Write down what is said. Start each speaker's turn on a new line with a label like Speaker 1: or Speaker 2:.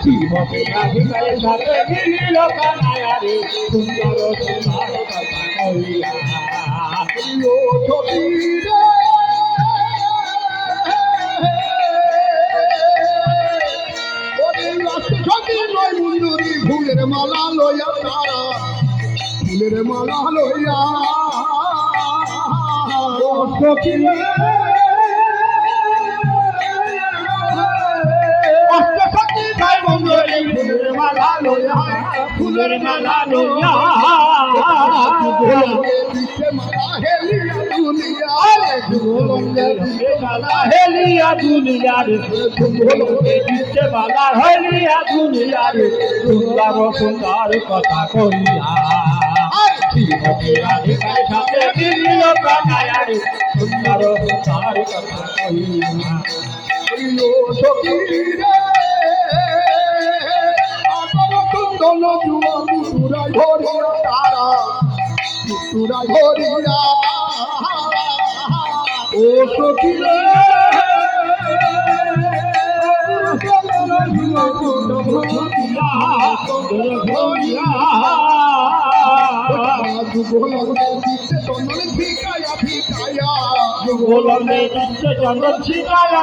Speaker 1: জীবনের সাথে মিলিল কানায়া রে সুন্দর সোনার কথা কইয়া ও ছবি রে ফুলের মালা লইয়া তারা ফুলের মালা লইয়া ফুলের মালা লইয়া ফুলের মালা লইয়া মালা হেলিয়া দুনিয়া রে দিচ্ছে মালা হেলিয়া দুনিয়া রে সুন্দর সুন্দর কথা কইয়া সাথে মিলিল কানায়া রে সুন্দর সুন্দর কথা কইয়া তারা ধরিয়া ও সখী চন্দন ছিটায়া